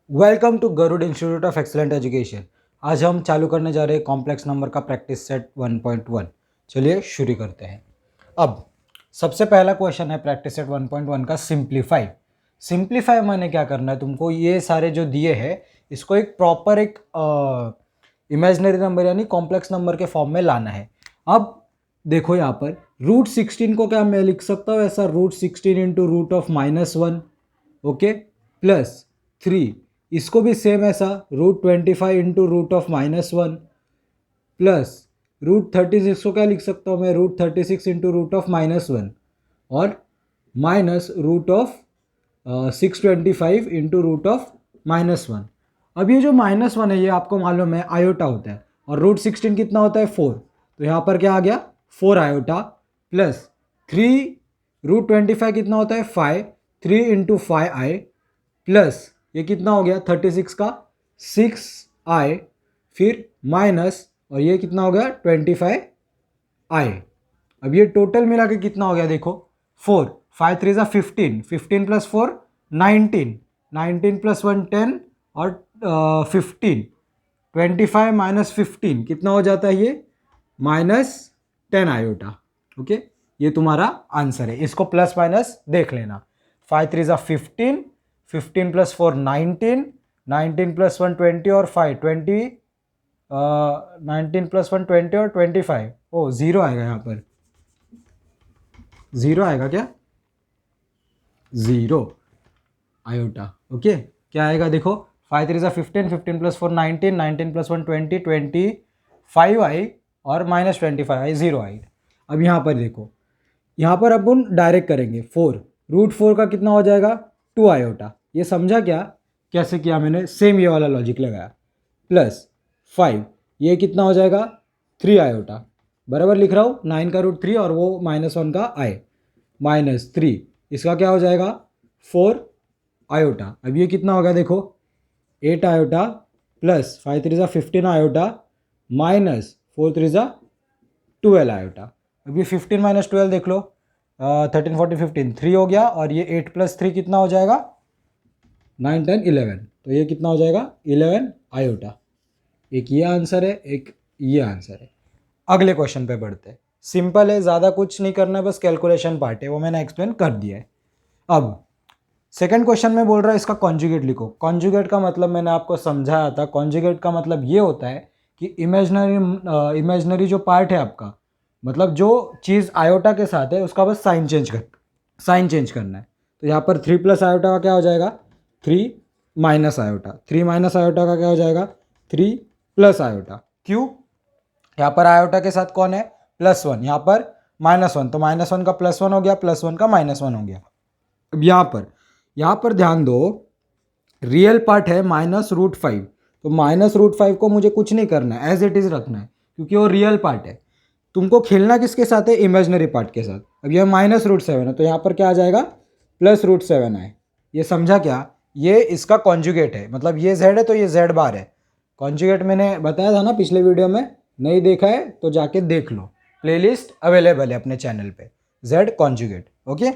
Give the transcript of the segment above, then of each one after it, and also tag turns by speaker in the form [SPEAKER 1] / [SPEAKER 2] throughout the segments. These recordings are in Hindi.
[SPEAKER 1] Welcome to Garud institute of excellent education. आज हम चालू करने जा रहे हैं कॉम्प्लेक्स नंबर का प्रैक्टिस सेट 1.1। चलिए शुरू करते हैं। अब सबसे पहला क्वेश्चन है प्रैक्टिस सेट 1.1 का सिंप्लीफाई। सिंप्लीफाई माने क्या करना है तुमको, ये सारे जो दिए हैं इसको एक प्रॉपर एक इमेजिनरी नंबर यानी कॉम्प्लेक्स नंबर के फॉर्म में लाना है। अब देखो यहाँ पर रूट 16 को क्या मैं लिख सकता हूँ ऐसा, root 16 into root of -1, okay, plus 3, इसको भी सेम ऐसा root 25 into root of -1, plus root 36 को क्या लिख सकता हूँ मैं, रूट 36 इंटू रूट ऑफ -1, और minus root of 625 into root of -1। अब ये जो -1 है ये आपको मालूम है आयोटा होता है, और रूट 16 कितना होता है 4, तो यहाँ पर क्या आ गया 4 आयोटा, प्लस 3 रूट 25 कितना होता है 5, 3 इंटू 5 आई, प्लस ये कितना हो गया 36 का 6 आई, फिर माइनस और ये कितना हो गया 25 आई। अब ये टोटल मिला के कितना हो गया देखो 4, 5 3 15, 15 प्लस 4 19, 19 प्लस 1 10 और 15, 25 माइनस 15 कितना हो जाता है ये -10 आयोटा। ओके, ये तुम्हारा आंसर है। इसको प्लस माइनस देख लेना। 5 3 15, 15 प्लस 4 19, 19 प्लस 1 20 और 5 20, 19 प्लस 1 20 और 25। ओ जीरो आएगा यहाँ पर, जीरो आएगा क्या, जीरो आयोटा। ओके, क्या आएगा देखो 5 3 15, 15 प्लस 4 19, 19 प्लस 1 20, 25 आई और -25 आई, जीरो आई। अब यहाँ पर देखो, यहाँ पर अपन डायरेक्ट करेंगे 4, रूट 4 का कितना हो जाएगा 2 आयोटा। ये समझा क्या, कैसे किया मैंने, सेम ये वाला लॉजिक लगाया, प्लस 5 ये कितना हो जाएगा 3 आयोटा, बराबर लिख रहा हूँ 9 का रूट 3 और वो -1 का आई, -3 इसका क्या हो जाएगा 4 आयोटा। अब ये कितना होगा देखो 8 iota, plus 5 3 15 iota, minus 4 3 12 iota. अब ये 15 माइनस 12 देख लो, 13 14 15 3 हो गया, और ये 8 प्लस 3 कितना हो जाएगा 9 10 11, तो ये कितना हो जाएगा 11 आयोटा। एक ये आंसर है, एक ये आंसर है। अगले क्वेश्चन पे बढ़ते हैं। सिंपल है, ज़्यादा कुछ नहीं करना है, बस कैलकुलेशन पार्ट है, वो मैंने एक्सप्लेन कर दिया है। अब सेकंड क्वेश्चन में बोल रहा है इसका कॉन्जुगेट लिखो। कॉन्जुगेट का मतलब मैंने आपको समझाया था, कॉन्जुगेट का मतलब ये होता है कि इमेजनरी जो पार्ट है आपका, मतलब जो चीज़ आयोटा के साथ है उसका बस साइन चेंज करना है। तो यहाँ पर 3 प्लस आयोटा का क्या हो जाएगा 3 माइनस आयोटा, 3 माइनस आयोटा का क्या हो जाएगा 3 प्लस आयोटा। क्यों, यहाँ पर आयोटा के साथ कौन है +1, यहाँ पर -1, तो -1 का +1 हो गया, +1 का -1 हो गया। अब यहाँ पर ध्यान दो, रियल पार्ट है -√5, तो -√5 को मुझे कुछ नहीं करना है, एज इट इज़ रखना है, क्योंकि वो रियल पार्ट है। तुमको खेलना किसके साथ है, इमेजनरी पार्ट के साथ। अब यह -√7 है, तो यहाँ पर क्या आ जाएगा +√7 आए। ये समझा क्या, ये इसका कॉन्जुगेट है, मतलब ये z है तो ये z बार है। कॉन्जुगेट मैंने बताया था ना पिछले वीडियो में, नहीं देखा है तो जाके देख लो, प्लेलिस्ट अवेलेबल है अपने चैनल पे, z कॉन्जुगेट। ओके,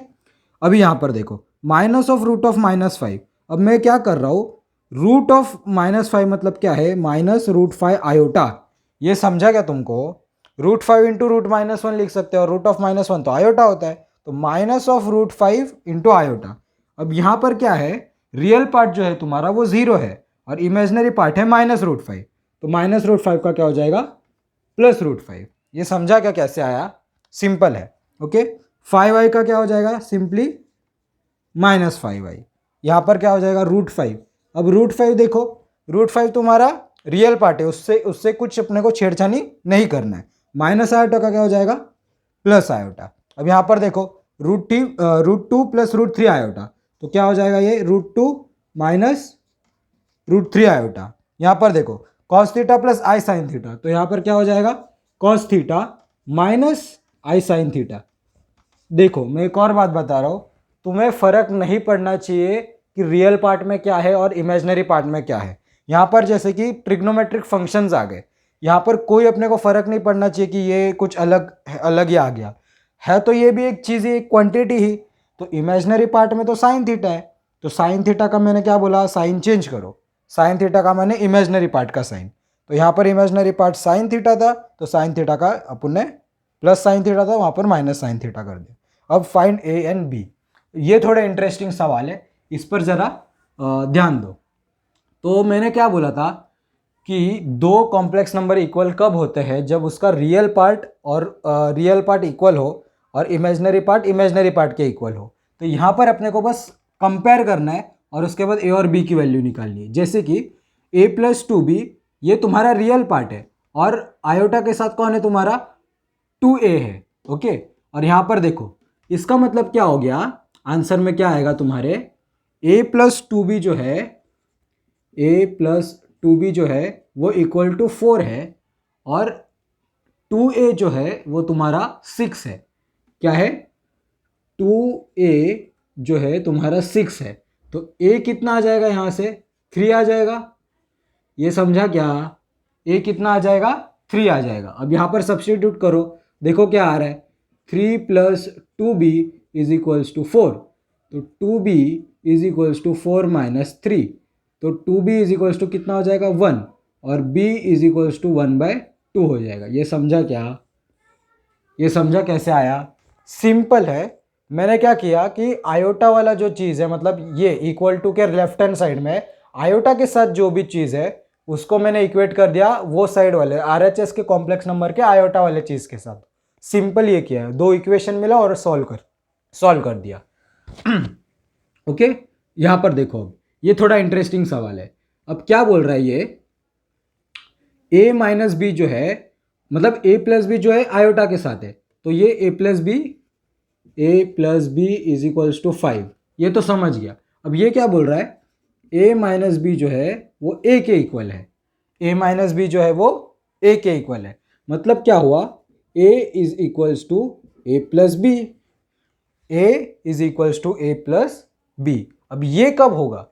[SPEAKER 1] अभी यहाँ पर देखो माइनस ऑफ रूट ऑफ -5। अब मैं क्या कर रहा हूँ, रूट ऑफ -5 मतलब क्या है -√5 आयोटा। ये समझा क्या तुमको, √5 इंटू रूट -1 लिख सकते हो, और रूट ऑफ -1 तो आयोटा होता है, तो -√5 इंटू आयोटा। अब यहाँ पर क्या है, रियल पार्ट जो है तुम्हारा वो 0 है, और इमेजनरी पार्ट है -√5, तो -√5 का क्या हो जाएगा +√5। ये समझा क्या कैसे आया, सिंपल है। ओके, 5i का क्या हो जाएगा सिंपली -5i, यहाँ पर क्या हो जाएगा √5। अब √5 देखो, √5 तुम्हारा रियल पार्ट है, उससे कुछ अपने को छेड़छानी नहीं करना है। माइनस आयोटा का क्या हो जाएगा प्लस आयोटा। अब यहाँ पर देखो √2 प्लस √3 आयोटा, तो क्या हो जाएगा ये √2 माइनस √3 आयोटा। यहाँ पर देखो cos थीटा प्लस आई साइन थीटा, तो यहाँ पर क्या हो जाएगा cos थीटा माइनस आई साइन थीटा। देखो मैं एक और बात बता रहा हूँ, तुम्हें फर्क नहीं पड़ना चाहिए कि रियल पार्ट में क्या है और इमेजिनरी पार्ट में क्या है। यहाँ पर जैसे कि ट्रिग्नोमेट्रिक फंक्शंस आ गए, यहाँ पर कोई अपने को फर्क नहीं पड़ना चाहिए कि ये कुछ अलग ही आ गया है, तो ये भी एक चीज़ ही, एक क्वांटिटी ही। तो इमेजिनरी पार्ट में तो साइन थीटा है, तो साइन थीटा का मैंने क्या बोला, साइन चेंज करो, साइन थीटा का मैंने इमेजनरी पार्ट का साइन, तो यहाँ पर इमेजनरी पार्ट साइन थीटा था, तो साइन थीटा का अपन ने प्लस साइन थीटा था, वहाँ पर माइनस साइन थीटा कर दिया। अब फाइंड ए एंड बी। ये थोड़ा इंटरेस्टिंग सवाल है, इस पर ज़रा ध्यान दो। तो मैंने क्या बोला था कि दो कॉम्प्लेक्स नंबर इक्वल कब होते हैं, जब उसका रियल पार्ट इक्वल हो और इमेजनरी पार्ट के इक्वल हो। तो यहाँ पर अपने को बस कंपेयर करना है और उसके बाद ए और बी की वैल्यू निकालनी है। जैसे कि a प्लस 2b ये तुम्हारा रियल पार्ट है और आयोटा के साथ कौन है तुम्हारा 2a है, ओके। और यहाँ पर देखो इसका मतलब क्या हो गया, आंसर में क्या आएगा तुम्हारे a प्लस 2b जो है वो इक्वल टू 4 है और 2a जो है वो तुम्हारा 6 है। क्या है, 2a जो है तुम्हारा 6 है, तो a कितना आ जाएगा, यहाँ से 3 आ जाएगा। ये समझा क्या, a कितना आ जाएगा 3 आ जाएगा। अब यहाँ पर सब्स्टिट्यूट करो, देखो क्या आ रहा है 3 plus 2b is equals to 4, तो 2b is equals to 4 minus 3, तो 2b इज इक्वल्स टू कितना हो जाएगा 1 और b इज इक्वल्स टू 1/2 हो जाएगा। ये समझा क्या, ये समझा कैसे आया, सिंपल है। मैंने क्या किया कि आयोटा वाला जो चीज़ है, मतलब ये इक्वल टू के लेफ्ट हैंड साइड में आयोटा के साथ जो भी चीज़ है उसको मैंने इक्वेट कर दिया वो साइड वाले आरएचएस के कॉम्प्लेक्स नंबर के आयोटा वाले चीज़ के साथ। सिंपल ये किया है, दो इक्वेशन मिला और सॉल्व कर दिया। ओके, यहाँ पर देखो ये थोड़ा इंटरेस्टिंग सवाल है। अब क्या बोल रहा है ये, a माइनस बी जो है, मतलब a प्लस बी जो है आयोटा के साथ है, तो ये a plus B is equals to 5, ये तो समझ गया। अब ये क्या बोल रहा है a माइनस बी जो है वो a के इक्वल है, a माइनस बी जो है वो a के इक्वल है। मतलब क्या हुआ, a is equals to a plus B, a is equals to a plus B. अब ये कब होगा,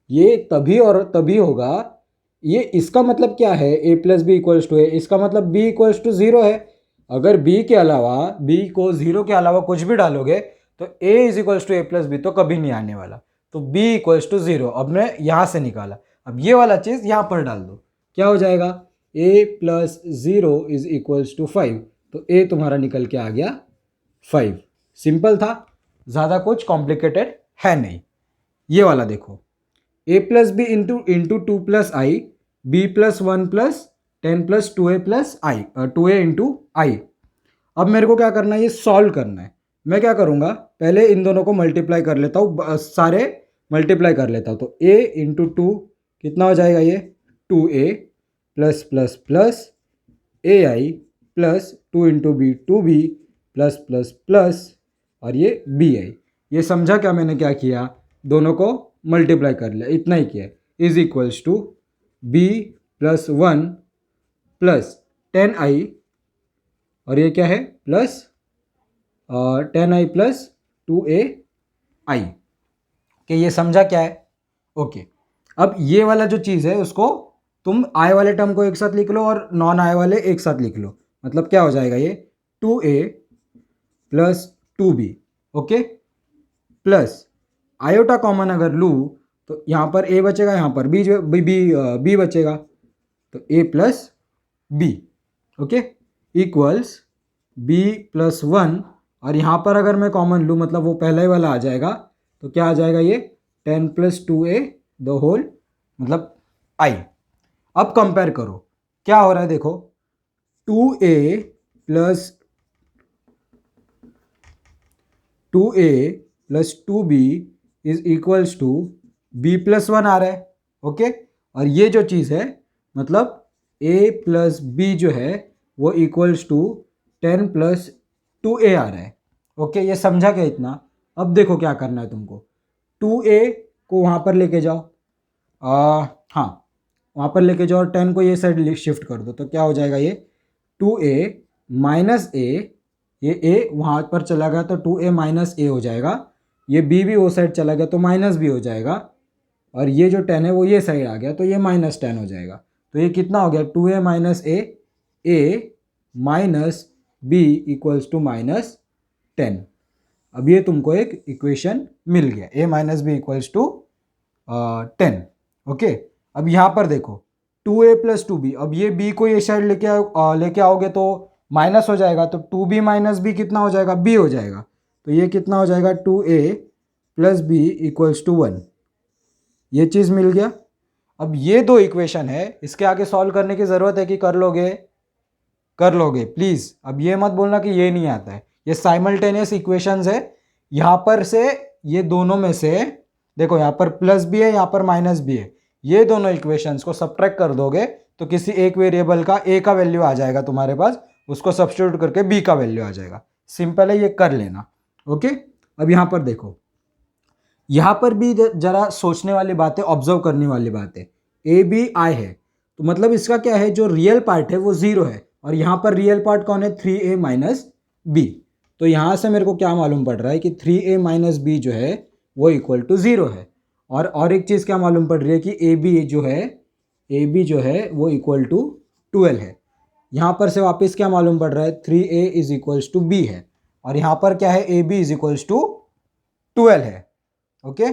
[SPEAKER 1] ये तभी और तभी होगा, ये इसका मतलब क्या है a plus B equals to a, इसका मतलब b इक्वल्स टू 0 है। अगर b के अलावा, b को 0 के अलावा कुछ भी डालोगे तो a is equals to a plus B तो कभी नहीं आने वाला, तो b इक्वल्स टू 0 अब मैं यहाँ से निकाला। अब ये वाला चीज़ यहाँ पर डाल दो, क्या हो जाएगा a plus 0 is equals to 5, तो a तुम्हारा निकल के आ गया 5। सिंपल था, ज़्यादा कुछ कॉम्प्लिकेटेड है नहीं। ये वाला देखो a plus B into 2 plus I, B plus 1 plus 10 plus 2a plus I, 2a into I. अब मेरे को क्या करना है, ये सॉल्व करना है। मैं क्या करूँगा, पहले इन दोनों को मल्टीप्लाई कर लेता हूँ, सारे मल्टीप्लाई कर लेता हूँ। तो a इंटू 2 कितना हो जाएगा, ये 2a plus plus plus ai plus 2 into B 2b plus plus plus और ये bi। ये समझा क्या मैंने क्या किया, दोनों को मल्टीप्लाई कर लिया, इतना ही किया, is equals to b plus 1 plus 10i और ये क्या है प्लस 10i प्लस 2ai कि ये समझा क्या है। ओके, अब ये वाला जो चीज़ है उसको तुम आई वाले टर्म को एक साथ लिख लो और नॉन आई वाले एक साथ लिख लो। मतलब क्या हो जाएगा, ये 2a plus 2b, okay, plus iota common अगर लूँ तो यहाँ पर a बचेगा, यहाँ पर b बचेगा, तो a plus b, okay, equals b plus 1 और यहाँ पर अगर मैं कॉमन लूँ मतलब वो पहला ही वाला आ जाएगा, तो क्या आ जाएगा ये 10 प्लस 2a द होल मतलब i। अब कंपेयर करो क्या हो रहा है, देखो 2a plus 2b is equals to b plus 1 आ रहा है, ओके। और ये जो चीज़ है मतलब a प्लस b जो है वो इक्वल्स टू 10 प्लस 2a आ रहा है, ओके। ये समझा क्या इतना। अब देखो क्या करना है तुमको, 2a को वहाँ पर लेके जाओ, हाँ वहाँ पर लेके जाओ और 10 को ये साइड शिफ्ट कर दो, तो क्या हो जाएगा ये 2a माइनस a, ये a वहाँ पर चला गया तो 2a माइनस a हो जाएगा, ये b भी वो साइड चला गया तो माइनस b हो जाएगा, और ये जो 10 है वो ये साइड आ गया तो ये माइनस 10 हो जाएगा। तो ये कितना हो गया 2a minus a minus b equals to minus 10। अब ये तुमको एक इक्वेशन मिल गया, a minus B equals to 10, okay. अब यहाँ पर देखो 2a प्लस 2b, अब ये b को ये साइड लेके आओगे तो माइनस हो जाएगा, तो 2b माइनस बी कितना हो जाएगा, b हो जाएगा। तो ये कितना हो जाएगा 2a plus B equals to 1। ये चीज़ मिल गया। अब ये दो इक्वेशन है, इसके आगे सॉल्व करने की ज़रूरत है कि कर लोगे, कर लोगे प्लीज़। अब ये मत बोलना कि ये नहीं आता है, ये साइमल्टेनियस इक्वेशंस है। यहाँ पर से ये दोनों में से देखो, यहाँ पर प्लस भी है, यहाँ पर माइनस भी है, ये दोनों इक्वेशंस को सब्ट्रैक्ट कर दोगे तो किसी एक वेरिएबल का a का वैल्यू आ जाएगा तुम्हारे पास, उसको सब्स्टिट्यूट करके b का वैल्यू आ जाएगा। सिंपल है, ये कर लेना। ओके, अब यहाँ पर देखो, यहाँ पर भी जरा सोचने वाली बात है, ऑब्जर्व करने वाली बात है। ए बी आई है तो मतलब इसका क्या है, जो रियल पार्ट है वो जीरो है, और यहाँ पर रियल पार्ट कौन है, 3a माइनस बी। तो यहाँ से मेरे को क्या मालूम पड़ रहा है कि 3a माइनस बी जो है वो इक्वल टू ज़ीरो है। और एक चीज़ क्या मालूम पड़ रही है कि ए बी जो है वो इक्वल टू 12 है। यहाँ पर से वापस क्या मालूम पड़ रहा है, 3a is equals to be है, और यहाँ पर क्या है, A B is equals to 12 है। ओके,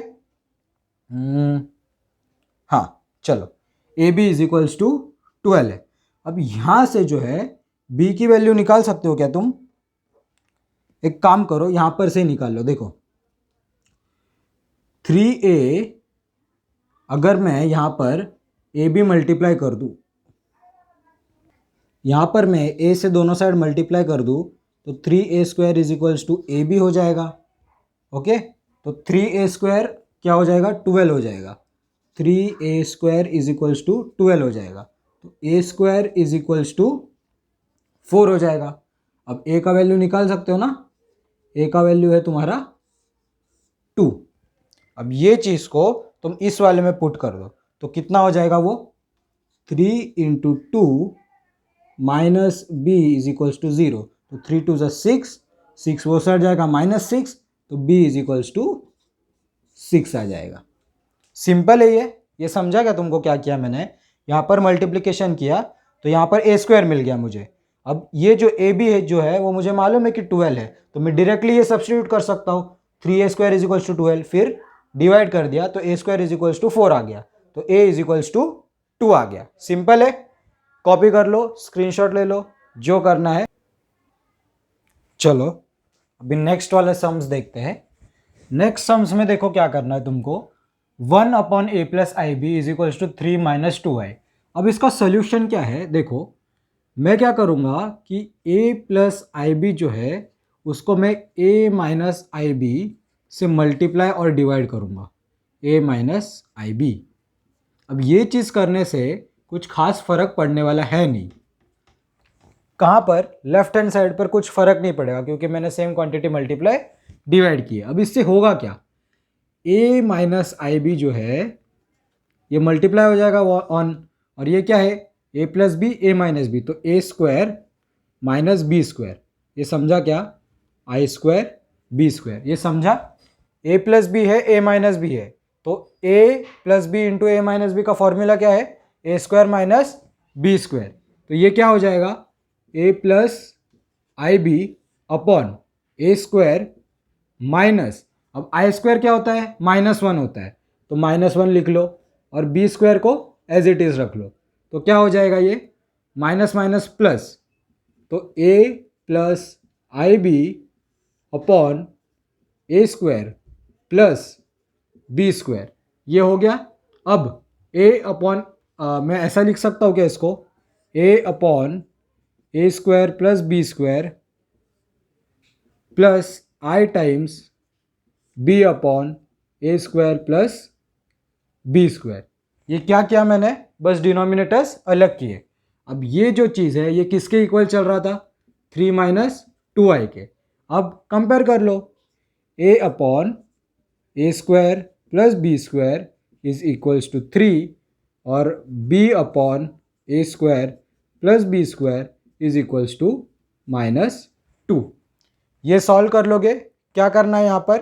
[SPEAKER 1] हाँ चलो, A B is equals to 12 है। अब यहाँ से जो है b की वैल्यू निकाल सकते हो क्या तुम, एक काम करो, यहाँ पर से निकाल लो। देखो 3a, अगर मैं यहाँ पर ए बी मल्टीप्लाई कर दूँ, यहाँ पर मैं a से दोनों साइड मल्टीप्लाई कर दूँ तो 3a square is equals to A B हो जाएगा। ओके, तो 3a स्क्वायर क्या हो जाएगा, 12 हो जाएगा। 3a square is equals to 12 हो जाएगा, तो a square is equals to 4 हो जाएगा। अब a का वैल्यू निकाल सकते हो ना, a का वैल्यू है तुम्हारा 2। अब ये चीज़ को तुम इस वाले में पुट कर दो तो कितना हो जाएगा वो, 3 into 2 minus B is equals to 0, तो 3 2 ज़ा 6 वो सर जाएगा -6, तो b इज इक्वल्स टू 6 आ जाएगा। सिंपल है ये समझा क्या तुमको क्या किया मैंने, यहाँ पर मल्टीप्लिकेशन किया तो यहाँ पर a स्क्वायर मिल गया मुझे। अब ये जो ए बी है जो है वो मुझे मालूम है कि 12 है, तो मैं डायरेक्टली ये सब्स्टिट्यूट कर सकता हूँ, 3a square is equals to 12, फिर डिवाइड कर दिया तो a square is equals to 4 आ गया, तो a इज इक्वल्स टू 2 आ गया। सिंपल है, कॉपी कर लो, स्क्रीनशॉट ले लो, जो करना है। चलो अभी नेक्स्ट वाले सम्स देखते हैं। नेक्स्ट सम्स में देखो क्या करना है तुमको, 1 upon A plus I B is equals to 3 minus 2i। अब इसका सोल्यूशन क्या है, देखो मैं क्या करूँगा कि a प्लस आई बी जो है उसको मैं a माइनस आई बी से मल्टीप्लाई और डिवाइड करूँगा, a माइनस आई बी। अब ये चीज़ करने से कुछ खास फर्क पड़ने वाला है नहीं। कहाँ पर, लेफ्ट हैंड साइड पर कुछ फर्क नहीं पड़ेगा क्योंकि मैंने सेम क्वांटिटी मल्टीप्लाई डिवाइड की है। अब इससे होगा क्या, a माइनस आई बी जो है ये मल्टीप्लाई हो जाएगा ऑन, और ये क्या है a plus B A minus B, तो a square minus B square, ये समझा क्या, आई स्क्वायर बी स्क्वायर, ये समझा। a प्लस बी है, a माइनस बी है, तो a plus B into A minus B का फॉर्मूला क्या है, a square minus B square, तो ये क्या हो जाएगा, a plus I B upon A square minus, अब आई स्क्वायर क्या होता है, -1 होता है, तो -1 लिख लो, और बी स्क्वायर को एज इट इज़ रख लो, तो क्या हो जाएगा ये माइनस माइनस प्लस, तो a plus I B upon A square plus B square, ये हो गया। अब a अपॉन मैं ऐसा लिख सकता हूँ क्या इसको, a upon A square plus B square plus I times B upon A square plus B square. ये क्या किया मैंने, बस डिनोमिनेटर्स अलग किए। अब ये जो चीज़ है ये किसके इक्वल चल रहा था, 3 माइनस 2i के। अब कंपेयर कर लो, a upon A square plus B square is equals to 3 और b upon A square plus B square is equals to -2। ये सॉल्व कर लोगे, क्या करना है यहाँ पर,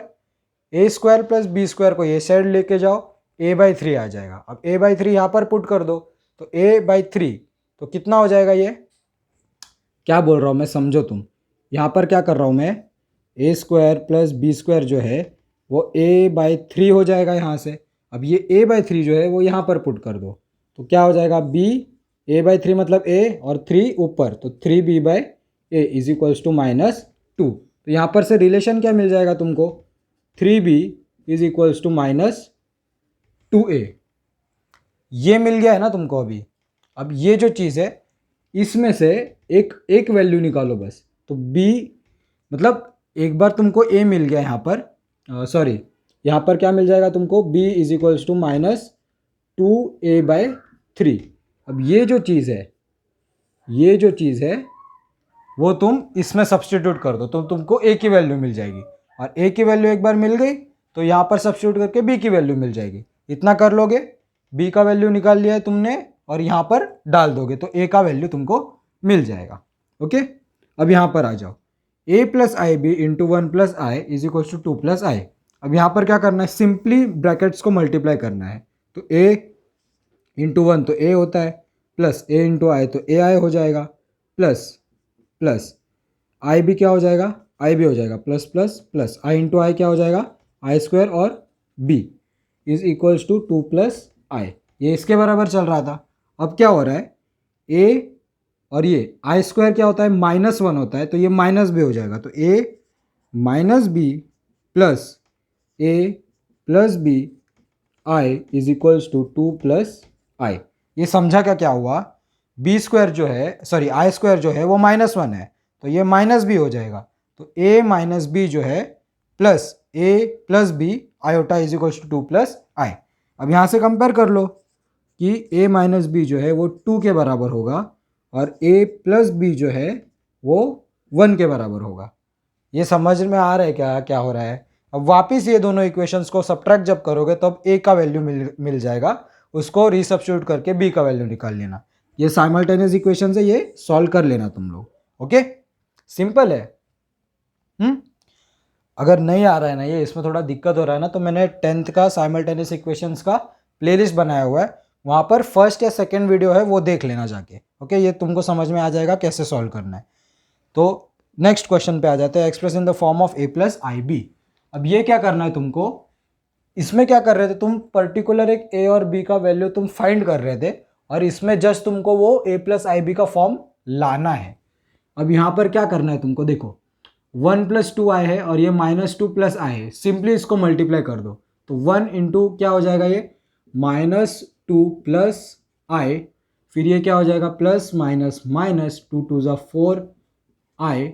[SPEAKER 1] ए स्क्वायर प्लस बी स्क्वायर को ये साइड लेके जाओ, a/3 आ जाएगा। अब a/3 यहाँ पर पुट कर दो, तो a/3 तो कितना हो जाएगा, ये क्या बोल रहा हूँ मैं समझो तुम, यहाँ पर क्या कर रहा हूँ मैं, ए स्क्वायर प्लस बी स्क्वायर जो है वो a/3 हो जाएगा यहाँ से। अब ये a/3 जो है वो यहाँ पर पुट कर दो, तो क्या हो जाएगा b, a/3 मतलब a और 3 ऊपर, तो 3b/a इज इक्वल्स टू -2। तो यहाँ पर से रिलेशन क्या मिल जाएगा तुमको, 3b is equals to -2a। ये मिल गया है ना तुमको अभी। अब ये जो चीज़ है इसमें से एक एक वैल्यू निकालो बस। तो b मतलब एक बार तुमको a मिल गया यहाँ पर, सॉरी यहाँ पर क्या मिल जाएगा तुमको, b is equals to -2a/3। अब ये जो चीज़ है वो तुम इसमें सब्सटीट्यूट कर दो तो तुमको a की वैल्यू मिल जाएगी, और a की वैल्यू एक बार मिल गई तो यहाँ पर सब्सटीट्यूट करके b की वैल्यू मिल जाएगी। इतना कर लोगे, b का वैल्यू निकाल लिया है तुमने और यहाँ पर डाल दोगे तो a का वैल्यू तुमको मिल जाएगा। ओके, अब यहाँ पर आ जाओ, a plus I B into 1 plus I is equal to 2 plus I. अब यहाँ पर क्या करना है, सिंपली ब्रैकेट्स को मल्टीप्लाई करना है। तो a इंटू 1 तो a होता है, प्लस a इंटू आई तो ए आई हो जाएगा, प्लस आई भी क्या हो जाएगा, आई भी हो जाएगा, plus plus plus I into I क्या हो जाएगा, आई स्क्वायर, और b is equals to 2 plus I. ये इसके बराबर चल रहा था। अब क्या हो रहा है, a और ये आई स्क्वायर क्या होता है, -1 होता है, तो ये माइनस भी हो जाएगा। तो a minus B plus a plus B I is equals to 2 plus I. ये समझा क्या हुआ, बी स्क्वायर जो है, सॉरी आई स्क्वायर जो है वो -1 है, तो ये माइनस भी हो जाएगा। तो a माइनस बी जो है plus a plus B iota is equals to 2 plus I. अब यहाँ से कंपेयर कर लो कि a माइनस बी जो है वो 2 के बराबर होगा और a प्लस बी जो है वो 1 के बराबर होगा। ये समझ में आ रहा है क्या हो रहा है। अब वापस ये दोनों इक्वेशंस को सब्ट्रैक्ट जब करोगे तब a का वैल्यू मिल जाएगा, उसको रीसब्स्टिट्यूट करके b का वैल्यू निकाल लेना। ये साइमल्टेनियस इक्वेशन है, ये सॉल्व कर लेना तुम लोग। ओके, सिंपल है। अगर नहीं आ रहा है ना ये, इसमें थोड़ा दिक्कत हो रहा है ना, तो मैंने 10th का साइमल्टेनियस इक्वेशंस का प्लेलिस्ट बनाया हुआ है, वहाँ पर फर्स्ट या सेकंड वीडियो है, वो देख लेना जाके। ओके, ये तुमको समझ में आ जाएगा कैसे सॉल्व करना है। तो नेक्स्ट क्वेश्चन पे आ जाते हैं, express in the form of a plus I B. अब ये क्या करना है तुमको, इसमें क्या कर रहे थे तुम, पर्टिकुलर एक a और b का वैल्यू तुम फाइंड कर रहे थे, और इसमें जस्ट तुमको वो a प्लस आई बी का फॉर्म लाना है। अब यहाँ पर क्या करना है तुमको, देखो 1 प्लस 2 आई है और ये -2 प्लस आई है, सिंपली इसको मल्टीप्लाई कर दो। तो 1 इंटू क्या हो जाएगा, ये -2 प्लस आई, फिर ये क्या हो जाएगा, प्लस माइनस माइनस 2 2 ज़ा 4 आई,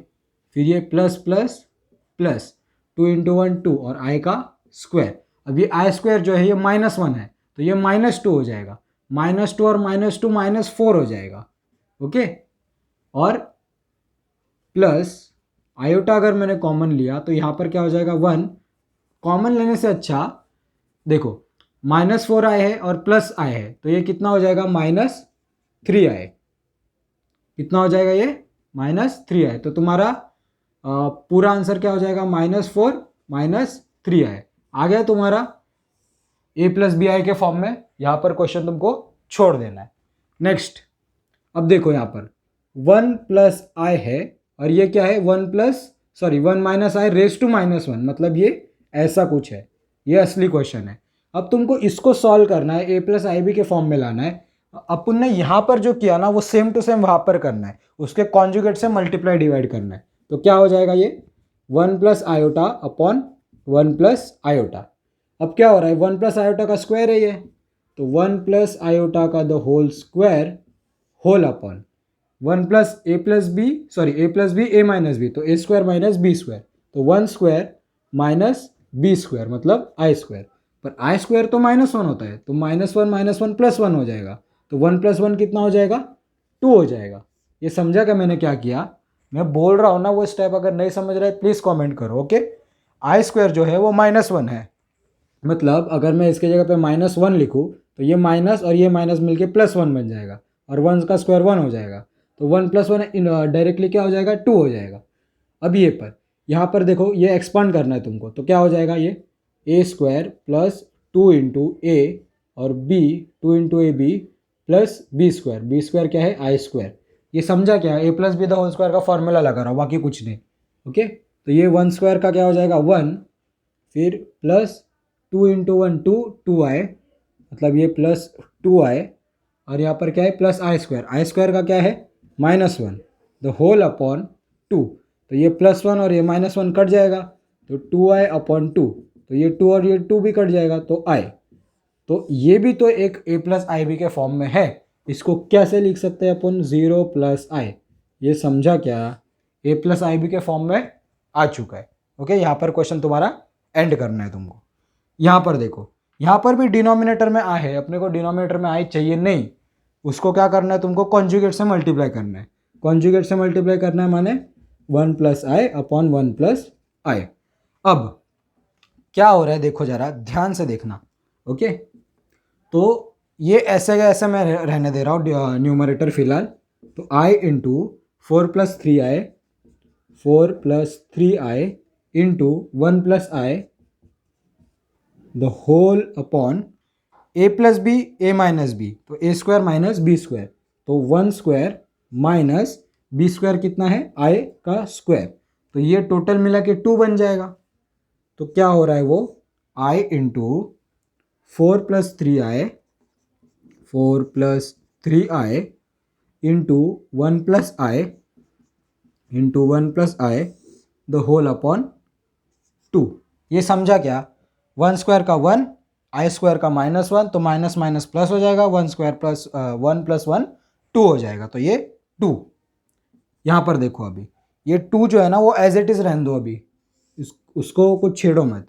[SPEAKER 1] फिर ये प्लस प्लस प्लस 2 इंटू 1 2 और आई का स्क्वायर। अब ये आई स्क्वायर जो है ये -1 है, तो ये -2 हो जाएगा, -2 और -2 -4 हो जाएगा। ओके, और प्लस आयोटा अगर मैंने कॉमन लिया तो यहाँ पर क्या हो जाएगा, 1 कॉमन लेने से अच्छा, देखो -4 आए है और प्लस आए है, तो ये कितना हो जाएगा, -3 आए। कितना हो जाएगा ये, -3 आए। तो तुम्हारा पूरा आंसर क्या हो जाएगा, -4 -3 आए। आ गया तुम्हारा a प्लस बी आई के फॉर्म में। यहाँ पर क्वेश्चन तुमको छोड़ देना है। नेक्स्ट, अब देखो यहाँ पर 1 प्लस आई है और ये क्या है, 1 माइनस आई रेज टू -1, मतलब ये ऐसा कुछ है, ये असली क्वेश्चन है। अब तुमको इसको सॉल्व करना है, a प्लस आई बी के फॉर्म में लाना है। अपन ने यहाँ पर जो किया ना वो सेम टू सेम वहाँ पर करना है, उसके कॉन्जुगेट से मल्टीप्लाई डिवाइड करना है। तो क्या हो जाएगा ये, 1 plus iota upon 1 plus iota. अब क्या हो रहा है, 1 प्लस आयोटा का स्क्वायर है ये, तो 1 प्लस आयोटा का the whole square whole upon 1 plus A plus B, sorry A plus B A minus B, तो A square minus B square, तो 1 स्क्वायर माइनस बी स्क्वायर मतलब आई स्क्वायर। पर आई स्क्वायर तो -1 होता है, तो -1 प्लस 1 हो जाएगा, तो 1 प्लस 1 कितना हो जाएगा, 2 हो जाएगा। ये समझा क्या मैंने क्या किया, मैं बोल रहा हूँ ना वो स्टेप, अगर नहीं समझ रहे प्लीज़ कॉमेंट करो। ओके, आई स्क्वायर जो है वो -1 है, मतलब अगर मैं इसके जगह पे -1 लिखूँ तो ये माइनस और ये माइनस मिलके +1 बन जाएगा, और 1 का स्क्वायर 1 हो जाएगा, तो 1 प्लस 1 डायरेक्टली क्या हो जाएगा, 2 हो जाएगा। अब ये पर यहाँ पर देखो ये एक्सपांड करना है तुमको, तो क्या हो जाएगा, ये A square plus 2 into A और B 2 into A B plus B square क्या है, आई स्क्वायर। ये समझा क्या, A plus B the whole square का फॉर्मूला लगा रहा हूँ, बाकी कुछ नहीं। ओके, तो ये 1 स्क्वायर का क्या हो जाएगा, 1, फिर प्लस 2 इंटू 1 2 आई, मतलब ये प्लस 2 आई, और यहाँ पर क्या है प्लस आई स्क्वायर का क्या है -1 द होल अपॉन 2। तो ये +1 और ये -1 कट जाएगा तो 2i अपॉन 2, तो ये 2 और ये 2 भी कट जाएगा तो i। तो ये भी तो एक a प्लस आई बी के फॉर्म में है। इसको कैसे लिख सकते हैं अपन 0 प्लस आई, ये समझा क्या, a प्लस आई बी के फॉर्म में आ चुका है। ओके, यहाँ पर क्वेश्चन तुम्हारा एंड करना है तुमको। यहाँ पर देखो, यहाँ पर भी डिनोमिनेटर में आ है, अपने को डिनोमिनेटर में आई चाहिए नहीं, उसको क्या करना है तुमको कॉन्जुगेट से मल्टीप्लाई करना है। कॉन्जुगेट से मल्टीप्लाई करना है माने 1 plus I upon 1 plus I. अब क्या हो रहा है देखो जरा ध्यान से देखना। ओके, तो ये ऐसे का ऐसे मैं रहने दे रहा हूँ न्यूमरेटर फिलहाल। तो I into 4 plus 3i, 4 plus 3i into 1 plus I the whole upon a plus B a minus B, तो a square minus B square, तो 1 स्क्वायर माइनस बी स्क्वायर कितना है i का स्क्वायर, तो ये टोटल मिला के 2 बन जाएगा। तो क्या हो रहा है वो i into 4 plus 3i, 4 plus 3i into 1 plus I into 1 plus I the whole upon 2। ये समझा क्या, 1 स्क्वायर का 1, आई स्क्वायर का -1, तो माइनस माइनस प्लस हो जाएगा, 1 स्क्वायर प्लस 1 प्लस 1 2 हो जाएगा, तो ये 2। यहाँ पर देखो अभी ये 2 जो है ना वो एज इट इज़ रहने दो अभी, उसको कुछ छेड़ो मत।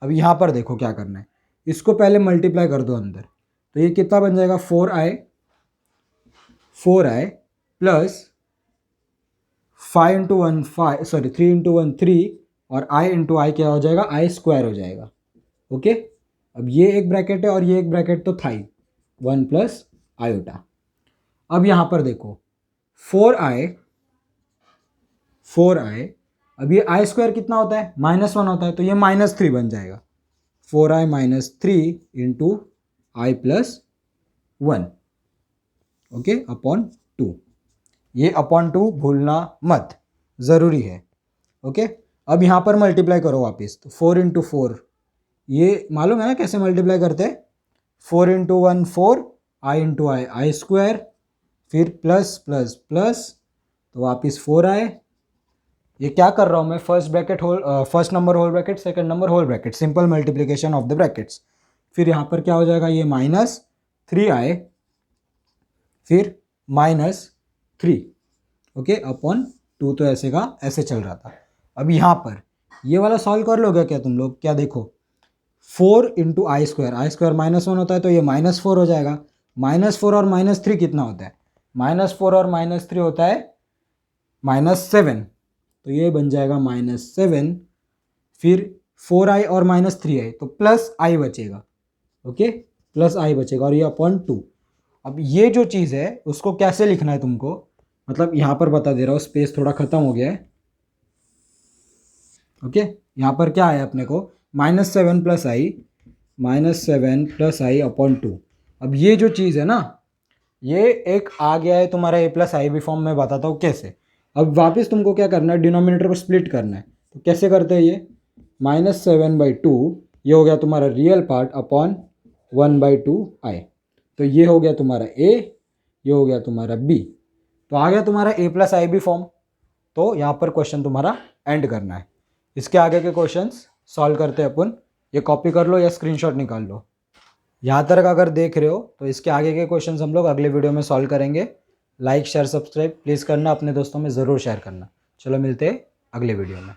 [SPEAKER 1] अभी यहाँ पर देखो क्या करना है, इसको पहले मल्टीप्लाई कर दो अंदर, तो ये कितना बन जाएगा 4i plus 5 into 1 5, sorry 3 into 1 3, और i इंटू आई क्या हो जाएगा आई स्क्वायर हो जाएगा। ओके, अब ये एक ब्रैकेट है और ये एक ब्रैकेट तो था ही 1 प्लस आयोटा। अब यहाँ पर देखो 4i, अब ये आई स्क्वायर कितना होता है -1 होता है, तो ये -3 बन जाएगा, 4i माइनस 3 इंटू आई प्लस 1। ओके, अपॉन 2, ये अपॉन 2 भूलना मत, ज़रूरी है। ओके, अब यहाँ पर मल्टीप्लाई करो वापस, तो 4 इंटू 4, ये मालूम है ना कैसे मल्टीप्लाई करते हैं, 4 into 1 4, I into I square, फिर प्लस प्लस प्लस, तो वापस 4i। ये क्या कर रहा हूँ मैं, first number whole bracket, second number whole bracket, simple multiplication of the brackets. फिर यहाँ पर क्या हो जाएगा, ये -3i फिर -3, ओके, अपॉन 2, तो ऐसे का ऐसे चल रहा था। अब यहाँ पर ये वाला सॉल्व कर लोगे क्या तुम लोग, क्या देखो 4 इंटू आई स्क्वायर -1 होता है, तो ये -4 हो जाएगा, -4 और -3 कितना होता है, -4 और -3 होता है -7, तो ये बन जाएगा -7, फिर 4i और -3i, तो प्लस आई बचेगा। ओके, प्लस आई बचेगा, और ये अपॉन 2। अब ये जो चीज़ है उसको कैसे लिखना है तुमको, मतलब यहाँ पर बता दे रहा हूँ, स्पेस थोड़ा ख़त्म हो गया है। ओके, यहाँ पर क्या है अपने को -7 प्लस आई अपॉन 2। अब ये जो चीज़ है ना, ये एक आ गया है तुम्हारा a plus I B form में, बताता हूँ कैसे। अब वापस तुमको क्या करना है, डिनोमिनेटर को स्प्लिट करना है, तो कैसे करते हैं ये -7/2, ये हो गया तुम्हारा रियल पार्ट अपॉन 1/2i, तो ये हो गया तुम्हारा a, ये हो गया तुम्हारा b, तो आ गया तुम्हारा a plus I B form. तो यहाँ पर क्वेश्चन तुम्हारा एंड करना है। इसके आगे के क्वेश्चंस सॉल्व करते हैं अपन, ये कॉपी कर लो या स्क्रीनशॉट निकाल लो। यहाँ तक अगर देख रहे हो तो इसके आगे के क्वेश्चंस हम लोग अगले वीडियो में सॉल्व करेंगे। लाइक शेयर सब्सक्राइब प्लीज़ करना, अपने दोस्तों में ज़रूर शेयर करना। चलो मिलते हैं अगले वीडियो में।